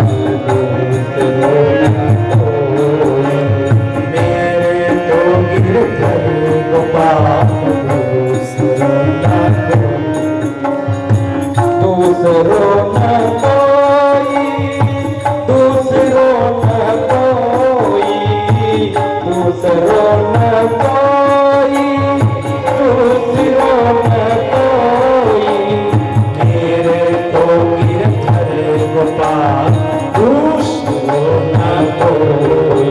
दूसरों न कोई। मेरे तो गिरधर गोपाल दूसरों न कोई। दूसरों न कोई, दूसरों न कोई, दूसरों न कोई, दूसरों न कोई। मेरे तो गिरधर गोपाल दूसरों न कोई।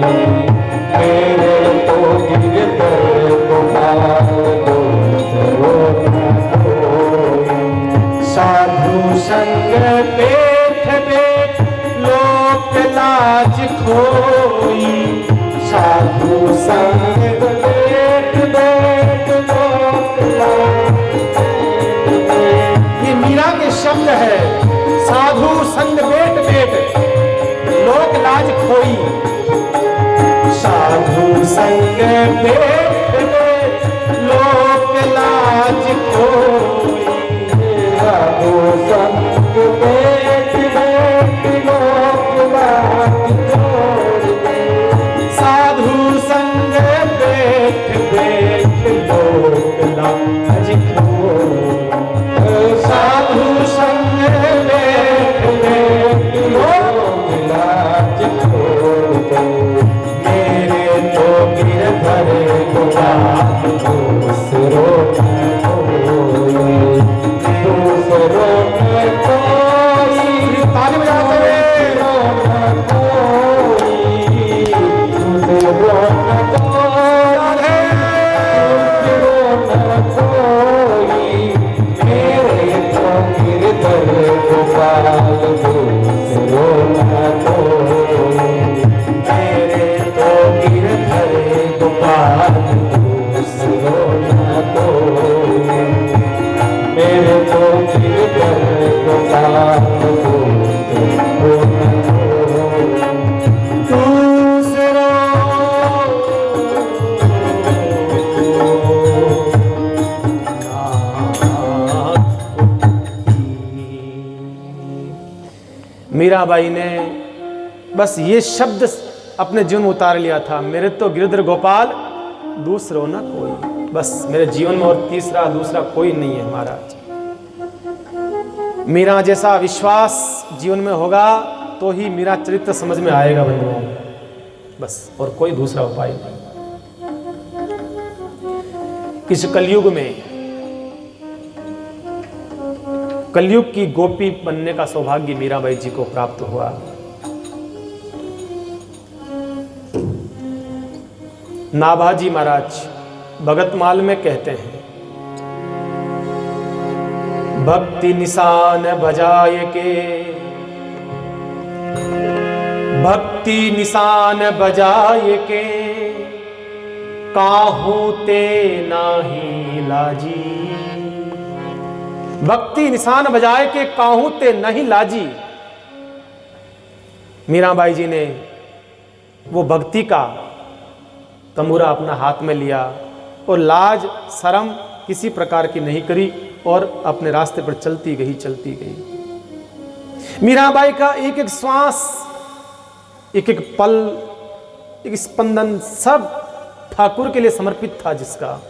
मेरे तो गिरधर गोपाल दूसरों न कोई। साधु संग बैठ बैठ लोक लाज खोई। साधु संग बैठ बैठ लोक लाज खोई। ये मीरा के शब्द है। साधु संग बैठ बैठ लोक लाज खोई। साधु संग बैठ बैठ लोक लाज खोई। साधु संग बैठ बैठ लोक लाज खोई। साधु संग बैठ बैठ लोक लाज खोई। साधु संग बैठ बैठ लोक लाज खोई। मेरे तो गिरधर गोपाल दूसरों न कोई। दूसरों न कोई। ताली बजाते हुए दूसरों न कोई। दूसरों न कोई। मेरे तो गिरधर गोपाल दूसरों न कोई। मेरे तो गिरधर गोपाल दूसरों न कोई। मेरे तो गिरधर गोपाल दूसरों न कोई। दूसरों मीराबाई ने बस ये शब्द अपने जीवन में उतार लिया था। मेरे तो गिरधर गोपाल दूसरों न कोई। बस मेरे जीवन में और दूसरा कोई नहीं है महाराज। मीरा जैसा विश्वास जीवन में होगा तो ही मेरा चरित्र समझ में आएगा बंधुओं। बस और कोई दूसरा उपाय नहीं। इस कलयुग में कलयुग की गोपी बनने का सौभाग्य मीराबाई जी को प्राप्त हुआ। नाभाजी महाराज भगतमाल में कहते हैं, भक्ति निशान बजाए के, भक्ति निशान बजाए के, काहू ते नाही लाजी। भक्ति निशान बजाए के काहू ते नहीं लाजी। मीराबाई जी ने वो भक्ति का तंबूरा अपना हाथ में लिया और लाज शर्म किसी प्रकार की नहीं करी और अपने रास्ते पर चलती गई। मीराबाई का एक एक श्वास, एक एक पल, एक स्पंदन सब ठाकुर के लिए समर्पित था। जिसका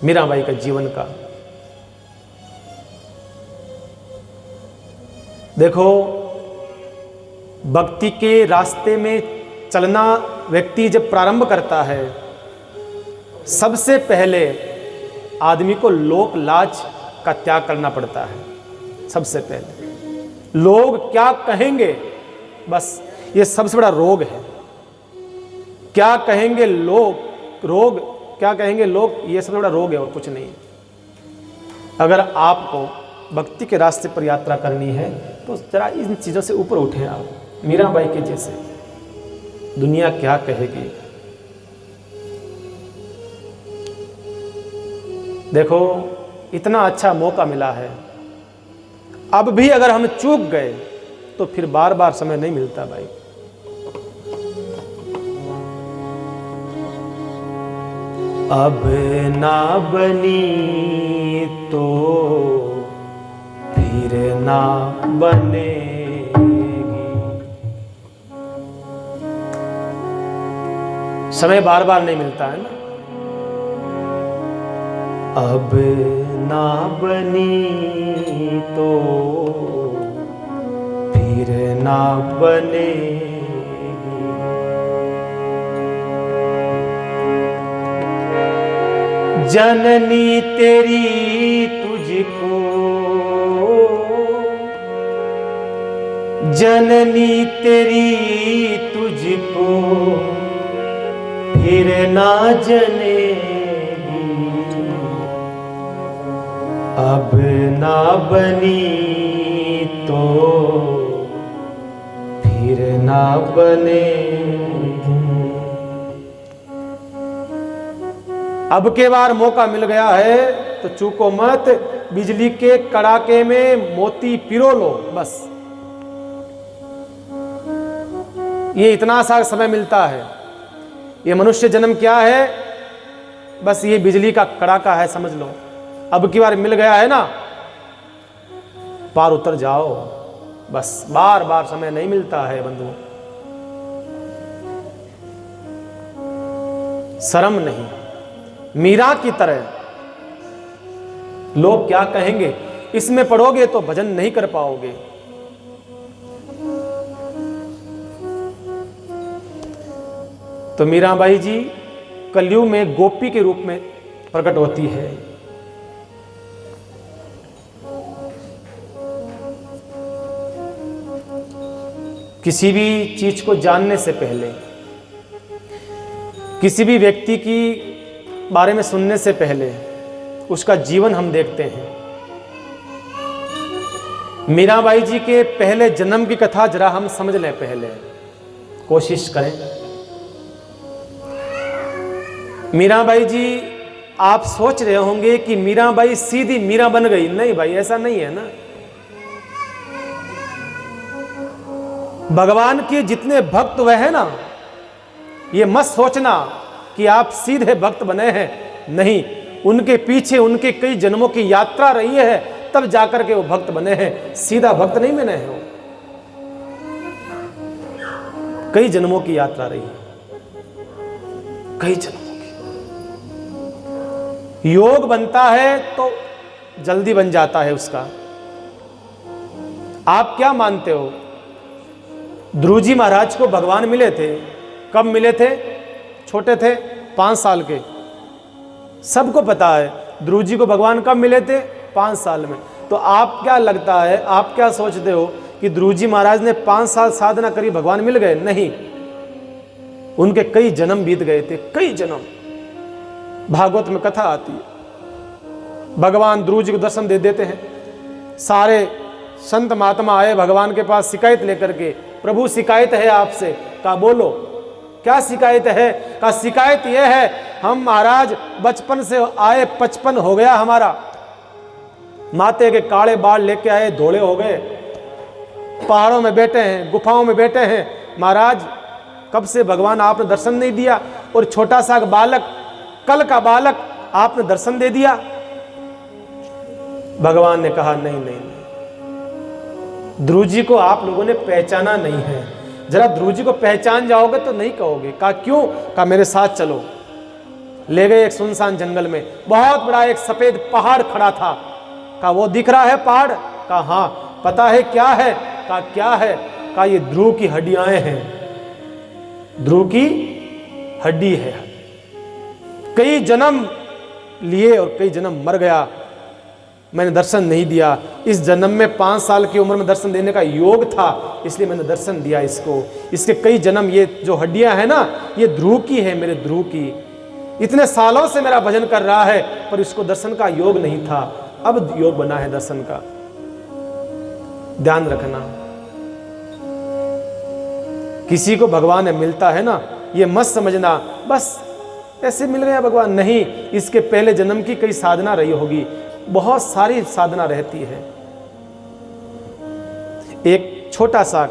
मीराबाई का जीवन का देखो, भक्ति के रास्ते में चलना व्यक्ति जब प्रारंभ करता है, सबसे पहले आदमी को लोक लाज का त्याग करना पड़ता है। सबसे पहले लोग क्या कहेंगे, बस ये सबसे बड़ा रोग है। क्या कहेंगे लोग, रोग क्या कहेंगे लोग, ये सबसे बड़ा रोग है और कुछ नहीं है। अगर आपको भक्ति के रास्ते पर यात्रा करनी है तो जरा इन चीज़ों से ऊपर उठें आप, मीराबाई के जैसे। दुनिया क्या कहेगी। देखो, इतना अच्छा मौका मिला है, अब भी अगर हम चूक गए तो फिर बार बार समय नहीं मिलता भाई। अब ना बनी तो फिर ना बनेगी। समय बार बार नहीं मिलता है ना। अब ना बनी तो फिर ना बनेगी, जननी तेरी तुझको, जननी तेरी तुझको फिर ना जनेगी, अब ना बनी तो फिर ना बनेगी। अब के बार मौका मिल गया है तो चूको मत, बिजली के कड़ाके में मोती पिरो लो बस। ये इतना सा समय मिलता है। ये मनुष्य जन्म क्या है, बस ये बिजली का कड़ाका है समझ लो। अब की बार मिल गया है ना, पार उतर जाओ बस। बार बार समय नहीं मिलता है बंधुओं। शर्म नहीं, मीरा की तरह लोग क्या कहेंगे, इसमें पढ़ोगे तो भजन नहीं कर पाओगे। तो मीराबाई जी कलयुग में गोपी के रूप में प्रकट होती है। किसी भी चीज को जानने से पहले, किसी भी व्यक्ति की बारे में सुनने से पहले उसका जीवन हम देखते हैं। मीराबाई जी के पहले जन्म की कथा जरा हम समझ लें, पहले कोशिश करें। मीराबाई जी, आप सोच रहे होंगे कि मीराबाई सीधी मीरा बन गई। नहीं भाई, ऐसा नहीं है ना। भगवान के जितने भक्त हुए हैं ना, ये मत सोचना कि आप सीधे भक्त बने हैं। नहीं, उनके पीछे उनके कई जन्मों की यात्रा रही है, तब जाकर के वो भक्त बने हैं। सीधा भक्त नहीं बने हैं वो, कई जन्मों की यात्रा रही है, कई जन्मों की। योग बनता है तो जल्दी बन जाता है उसका। आप क्या मानते हो, ध्रुव जी महाराज को भगवान मिले थे, कब मिले थे? छोटे थे, 5 साल के। सबको पता है ध्रुव जी को भगवान कब मिले थे? 5 साल में। तो आप क्या लगता है, आप क्या सोचते हो कि ध्रुव जी महाराज ने 5 साल साधना करी, भगवान मिल गए? नहीं, उनके कई जन्म बीत गए थे, कई जन्म। भागवत में कथा आती है, भगवान ध्रुव जी को दर्शन दे देते हैं। सारे संत महात्मा आए भगवान के पास शिकायत लेकर के, प्रभु शिकायत है आपसे। कहा बोलो, क्या शिकायत है? कहा शिकायत यह है, हम महाराज बचपन से आए 55 हो गया हमारा, माथे के काले बाल लेके आए धोले हो गए, पहाड़ों में बैठे हैं, गुफाओं में बैठे हैं महाराज, कब से भगवान आपने दर्शन नहीं दिया। और छोटा सा बालक, कल का बालक, आपने दर्शन दे दिया। भगवान ने कहा नहीं नहीं, ध्रुव जी को आप लोगों ने पहचाना नहीं है, जरा ध्रुव जी को पहचान जाओगे तो नहीं कहोगे। कहा क्यों? कहा मेरे साथ चलो। ले गए एक सुनसान जंगल में, बहुत बड़ा एक सफेद पहाड़ खड़ा था। कहा वो दिख रहा है पहाड़? कहा हाँ। पता है क्या है? कहा क्या है? कहा ये ध्रुव की हड्डियां हैं, ध्रुव की हड्डी है। कई जन्म लिए और कई जन्म मर गया, मैंने दर्शन नहीं दिया। इस जन्म में 5 साल की उम्र में दर्शन देने का योग था, इसलिए मैंने दर्शन दिया इसको। इसके कई जन्म, ये जो हड्डियां हैं ना, ये ध्रुव की है, मेरे ध्रुव की। इतने सालों से मेरा भजन कर रहा है, पर इसको दर्शन का योग नहीं था, अब योग बना है दर्शन का। ध्यान रखना, किसी को भगवान मिलता है ना, ये मत समझना बस ऐसे मिल गया भगवान। नहीं, इसके पहले जन्म की कई साधना रही होगी, बहुत सारी साधना रहती है। एक छोटा सा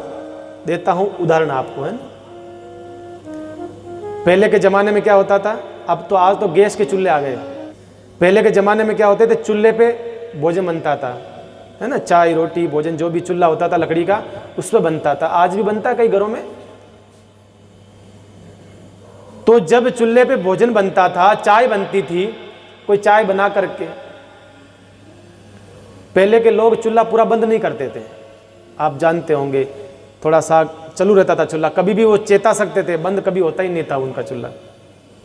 देता हूं उदाहरण आपको, है ना। पहले के जमाने में क्या होता था, अब तो आज तो गैस के चूल्हे आ गए। पहले के जमाने में क्या होते थे, चूल्हे पे भोजन बनता था, है ना, चाय रोटी भोजन जो भी चूल्हा होता था लकड़ी का, उस पर बनता था। आज भी बनता है कई घरों में। तो जब चूल्हे पे भोजन बनता था, चाय बनती थी, कोई चाय बना करके, पहले के लोग चूल्हा पूरा बंद नहीं करते थे, आप जानते होंगे, थोड़ा सा चालू रहता था चूल्हा, कभी भी वो चेता सकते थे, बंद कभी होता ही नहीं था उनका चूल्हा।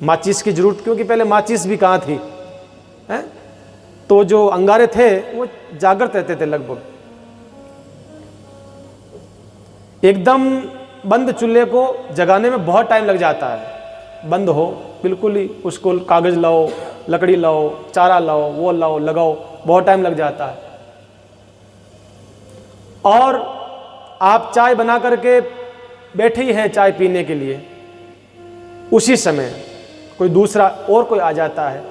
माचिस की जरूरत, क्योंकि पहले माचिस भी कहाँ थी, हैं? तो जो अंगारे थे वो जागृत रहते थे लगभग। एकदम बंद चूल्हे को जगाने में बहुत टाइम लग जाता है, बंद हो बिल्कुल ही, उसको कागज लाओ, लकड़ी लाओ, चारा लाओ, वो लाओ, लगाओ, बहुत टाइम लग जाता है। और आप चाय बना करके बैठे ही हैं चाय पीने के लिए, उसी समय कोई दूसरा और कोई आ जाता है,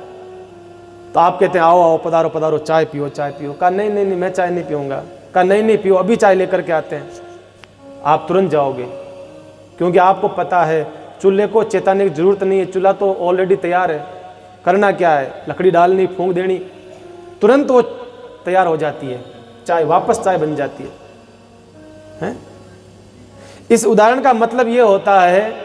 तो आप कहते हैं आओ आओ पधारो पधारो, चाय पियो चाय पियो। कहा नहीं नहीं नहीं मैं चाय नहीं पीऊँगा। कहा नहीं नहीं पियो, अभी चाय लेकर के आते हैं। आप तुरंत जाओगे, क्योंकि आपको पता है चूल्हे को चेताने की जरूरत नहीं है, चूल्हा तो ऑलरेडी तैयार है। करना क्या है, लकड़ी डालनी, फूंक देनी, तुरंत वो तैयार हो जाती है, चाय वापस चाय बन जाती है? इस उदाहरण का मतलब ये होता है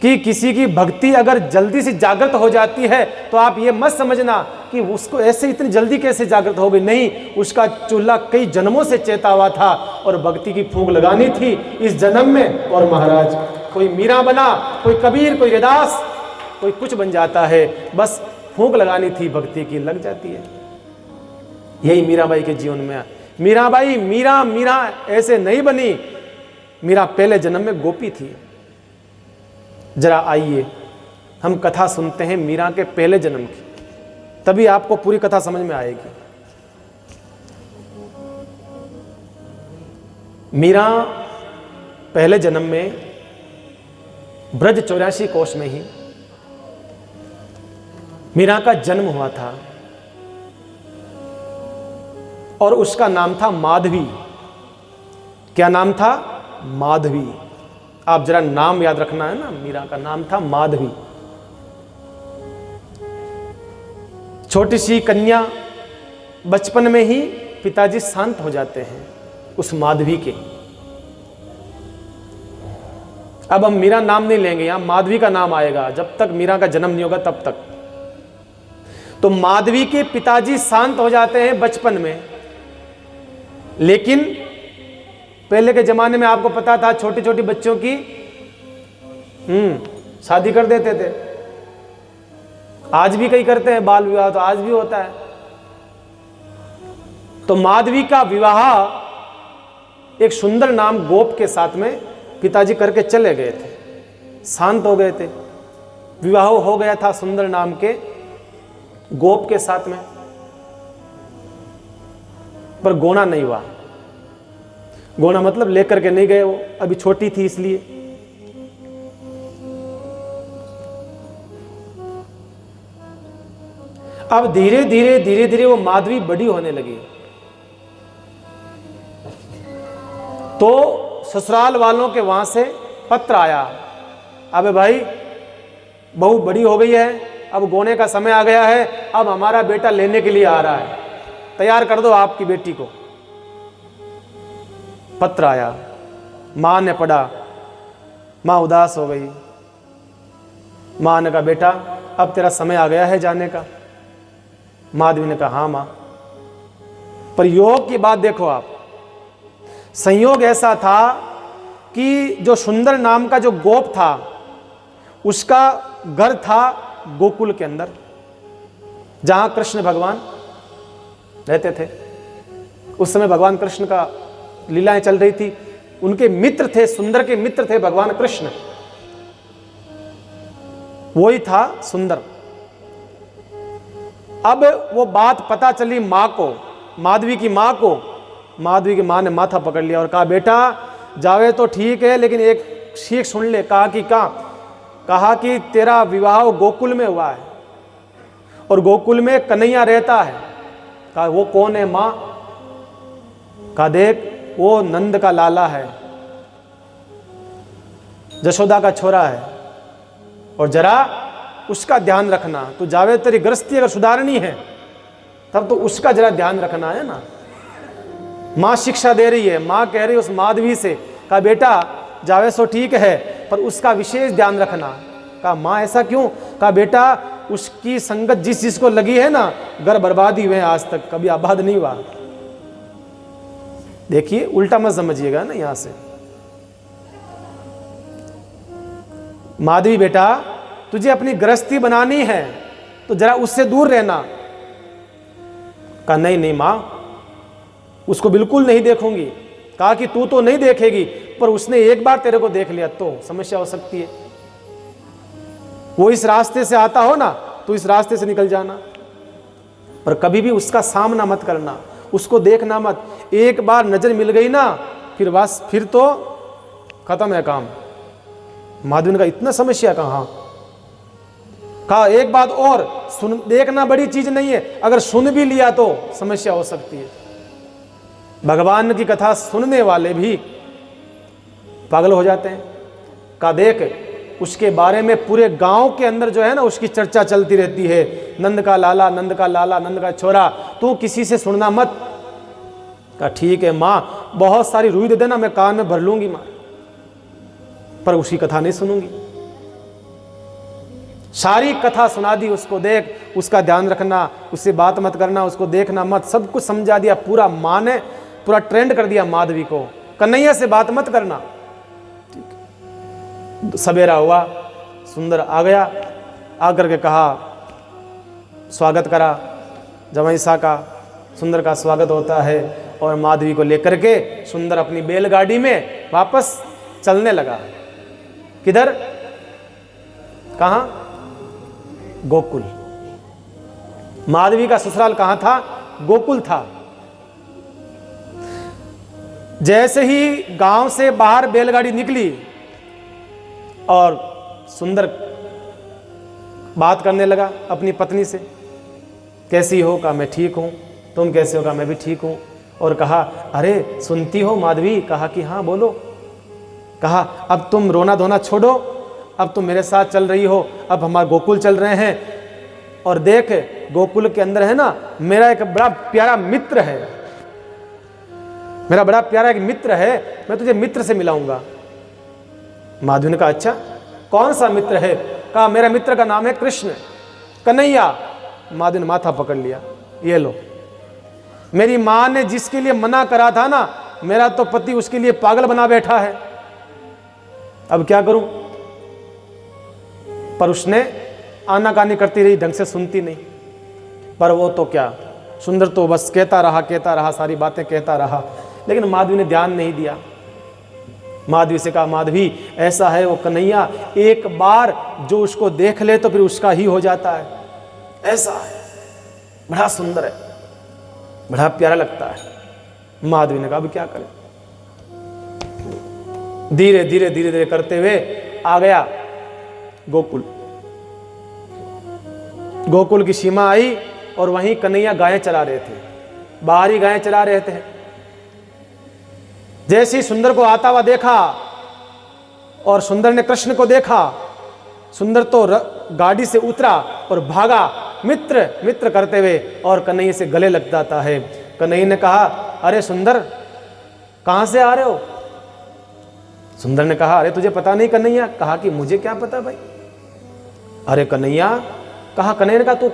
कि किसी की भक्ति अगर जल्दी से जागृत हो जाती है तो आप ये मत समझना कि उसको ऐसे इतनी जल्दी कैसे जागृत हो गई, नहीं, उसका चूल्हा कई जन्मों से चेता हुआ था और भक्ति की फूंक लगानी थी इस जन्म में। और महाराज कोई मीरा बना, कोई कबीर, कोई रैदास, कोई कुछ बन जाता है, बस फूंक लगानी थी भक्ति की, लग जाती है। यही मीराबाई के जीवन में। मीराबाई मीरा ऐसे नहीं बनी, मीरा पहले जन्म में गोपी थी। जरा आइए हम कथा सुनते हैं मीरा के पहले जन्म की, तभी आपको पूरी कथा समझ में आएगी। मीरा पहले जन्म में ब्रज 84 कोष में ही मीरा का जन्म हुआ था और उसका नाम था माधवी। क्या नाम था? माधवी। आप जरा नाम याद रखना है ना, मीरा का नाम था माधवी। छोटी सी कन्या, बचपन में ही पिताजी शांत हो जाते हैं उस माधवी के। अब हम मीरा नाम नहीं लेंगे, यहां माधवी का नाम आएगा, जब तक मीरा का जन्म नहीं होगा तब तक। तो माधवी के पिताजी शांत हो जाते हैं बचपन में, लेकिन पहले के जमाने में आपको पता था छोटी छोटी बच्चों की शादी कर देते थे। आज भी कई करते हैं बाल विवाह, तो आज भी होता है। तो माधवी का विवाह एक सुंदर नाम गोप के साथ में पिताजी करके चले गए थे, शांत हो गए थे, विवाह हो गया था सुंदर नाम के गोप के साथ में, पर गोना नहीं हुआ। गोना मतलब लेकर के नहीं गए, वो अभी छोटी थी इसलिए। अब धीरे धीरे वो माधवी बड़ी होने लगी, तो ससुराल वालों के वहां से पत्र आया, अबे भाई बहू बड़ी हो गई है, अब गोने का समय आ गया है, अब हमारा बेटा लेने के लिए आ रहा है, तैयार कर दो आपकी बेटी को। पत्र आया, मां ने पढ़ा, मां उदास हो गई। मां ने कहा बेटा अब तेरा समय आ गया है जाने का। माधवी ने कहा हाँ मां। पर योग की बात देखो आप, संयोग ऐसा था कि जो सुंदर नाम का जो गोप था उसका घर था गोकुल के अंदर, जहां कृष्ण भगवान रहते थे। उस समय भगवान कृष्ण का लीलाएं चल रही थी, उनके मित्र थे, सुंदर के मित्र थे भगवान कृष्ण, वही था सुंदर। अब वो बात पता चली मां को, माधवी की मां को। माधवी की मां ने माथा पकड़ लिया और कहा बेटा जावे तो ठीक है, लेकिन एक सीख सुन ले। कहा कि तेरा विवाह गोकुल में हुआ है और गोकुल में कन्हैया रहता है। कहा वो कौन है मां? कहा देख वो नंद का लाला है, जशोदा का छोरा है, और जरा उसका ध्यान रखना। तो जावे तेरी गृहस्थी अगर सुधारनी है तब तो उसका जरा ध्यान रखना है ना। मां शिक्षा दे रही है, मां कह रही है उस माधवी से, कहा बेटा जावे सो ठीक है, पर उसका विशेष ध्यान रखना। कहा माँ ऐसा क्यों? कहा बेटा उसकी संगत जिस जिसको लगी है ना, घर बर्बाद ही हुए आज तक, कभी आबाद नहीं हुआ। देखिए उल्टा मत समझिएगा ना यहां से। माधवी बेटा तुझे अपनी गृहस्थी बनानी है तो जरा उससे दूर रहना। कहा नहीं नहीं मां, उसको बिल्कुल नहीं देखूंगी। कहा कि तू तो नहीं देखेगी, पर उसने एक बार तेरे को देख लिया तो समस्या हो सकती है। वो इस रास्ते से आता हो ना तो इस रास्ते से निकल जाना, पर कभी भी उसका सामना मत करना, उसको देखना मत। एक बार नजर मिल गई ना फिर बस, फिर तो खत्म है काम। माधवी ने कहा इतना समस्या कहां? कहा एक बात और सुन, देखना बड़ी चीज नहीं है, अगर सुन भी लिया तो समस्या हो सकती है। भगवान की कथा सुनने वाले भी पागल हो जाते हैं। कहा देख उसके बारे में पूरे गांव के अंदर जो है ना उसकी चर्चा चलती रहती है, नंद का लाला, नंद का लाला, नंद का छोरा, तू किसी से सुनना मत। कहा ठीक है माँ, बहुत सारी रुई दे देना, मैं कान में भर लूंगी माँ, पर उसकी कथा नहीं सुनूंगी। सारी कथा सुना दी उसको, देख उसका ध्यान रखना, उससे बात मत करना, उसको देखना मत, सब कुछ समझा दिया। पूरा माँ ने पूरा ट्रेंड कर दिया माधवी को, कन्हैया से बात मत करना। सवेरा हुआ, सुंदर आ गया, आकर के कहा स्वागत करा जमाई सा का। सुंदर का स्वागत होता है और माधवी को लेकर के सुंदर अपनी बैलगाड़ी में वापस चलने लगा। किधर? कहां? गोकुल। माधवी का ससुराल कहां था? गोकुल था। जैसे ही गांव से बाहर बैलगाड़ी निकली और सुंदर बात करने लगा अपनी पत्नी से, कैसी हो? कहा मैं ठीक हूं। तुम कैसे हो? कहा मैं भी ठीक हूं। और कहा अरे सुनती हो माधवी? कहा कि हाँ बोलो। कहा अब तुम रोना धोना छोड़ो, अब तुम मेरे साथ चल रही हो, अब हमारे गोकुल चल रहे हैं। और देख गोकुल के अंदर है ना मेरा एक बड़ा प्यारा मित्र है, मेरा बड़ा प्यारा एक मित्र है, मैं तुझे मित्र से मिलाऊंगा। माधवी ने कहा अच्छा कौन सा मित्र है? कहा मेरा मित्र का नाम है कृष्ण, कन्हैया। माधवी ने माथा पकड़ लिया, ये लो, मेरी मां ने जिसके लिए मना करा था ना, मेरा तो पति उसके लिए पागल बना बैठा है, अब क्या करूं? पर उसने आनाकानी करती रही, ढंग से सुनती नहीं। पर वो तो क्या, सुंदर तो बस कहता रहा, सारी बातें कहता रहा, लेकिन माधवी ने ध्यान नहीं दिया। माधवी से कहा माधवी ऐसा है वो कन्हैया, एक बार जो उसको देख ले तो फिर उसका ही हो जाता है, ऐसा है, बड़ा सुंदर है, बड़ा प्यारा लगता है। माधवी ने कहा अब क्या करें? धीरे धीरे करते हुए आ गया गोकुल। गोकुल की सीमा आई और वहीं कन्हैया गायें चला रहे थे, बाहर ही गायें चला रहे थे। जैसे ही सुंदर को आता हुआ देखा और सुंदर ने कृष्ण को देखा, सुंदर तो गाड़ी से उतरा और भागा मित्र मित्र करते हुए और कन्हैया से गले लग जाता है। कन्हैया ने कहा अरे सुंदर कहां से आ रहे हो? सुंदर ने कहा अरे तुझे पता नहीं कन्हैया? कहा कि मुझे क्या पता भाई। अरे कन्हैया, कहा कन्हैया ने कहा तू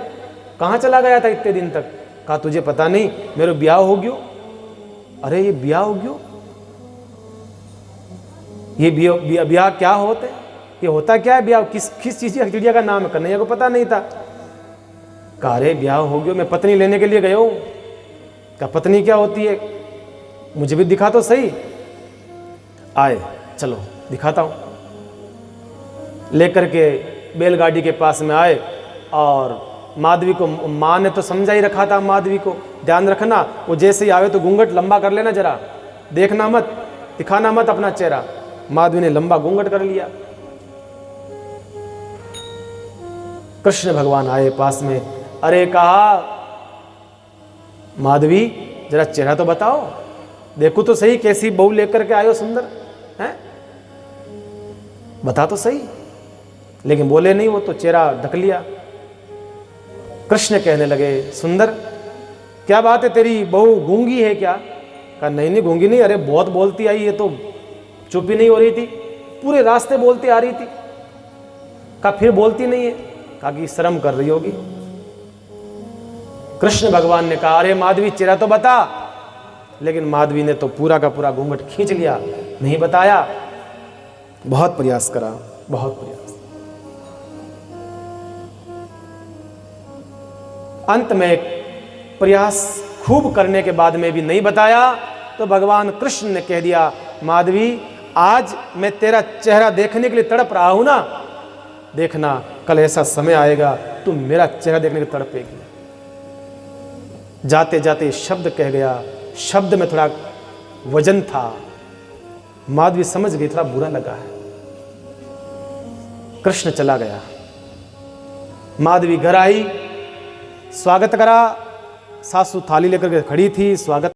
कहां चला गया था इतने दिन तक? कहा तुझे पता नहीं मेरे ब्याह हो गयो। अरे ये ब्याह हो गयो? ये ब्याह क्या होते? ये होता क्या है ब्याह? किस चीज की चिड़िया का नाम है? कन्हैया को पता नहीं था। कहा अरे ब्याह हो गयो, मैं पत्नी लेने के लिए गया हूं। क्या पत्नी क्या होती है? मुझे भी दिखा तो सही। आए चलो दिखाता हूं। लेकर के बैलगाड़ी के पास में आए और माधवी को, माँ ने तो समझा ही रखा था माधवी को, ध्यान रखना, वो जैसे ही आवे तो घूंघट लंबा कर लेना, जरा देखना मत, दिखाना मत अपना चेहरा। माधवी ने लंबा घूंघट कर लिया। कृष्ण भगवान आए पास में, अरे कहा माधवी जरा चेहरा तो बताओ, देखो तो सही कैसी बहू लेकर के आयो सुंदर है, बता तो सही। लेकिन बोले नहीं, वो तो चेहरा ढक लिया। कृष्ण कहने लगे सुंदर क्या बात है, तेरी बहू गूंगी है क्या? कहा नहीं नहीं गूंगी नहीं, अरे बहुत बोलती आई, ये तो चुप ही नहीं हो रही थी, पूरे रास्ते बोलती आ रही थी। कहा फिर बोलती नहीं है? कहा कि शर्म कर रही होगी। कृष्ण भगवान ने कहा अरे माधवी चेहरा तो बता। लेकिन माधवी ने तो पूरा का पूरा घूंघट खींच लिया, नहीं बताया। बहुत प्रयास करा, बहुत प्रयास। अंत में प्रयास खूब करने के बाद में भी नहीं बताया तो भगवान कृष्ण ने कह दिया माधवी आज मैं तेरा चेहरा देखने के लिए तड़प रहा हूं ना, देखना कल ऐसा समय आएगा तुम मेरा चेहरा देखने के लिए तड़पेगी। जाते जाते शब्द कह गया, शब्द में थोड़ा वजन था। माधवी समझ गई थोड़ा बुरा लगा है। कृष्ण चला गया। माधवी घर आई, स्वागत करा। सासू थाली लेकर के खड़ी थी, स्वागत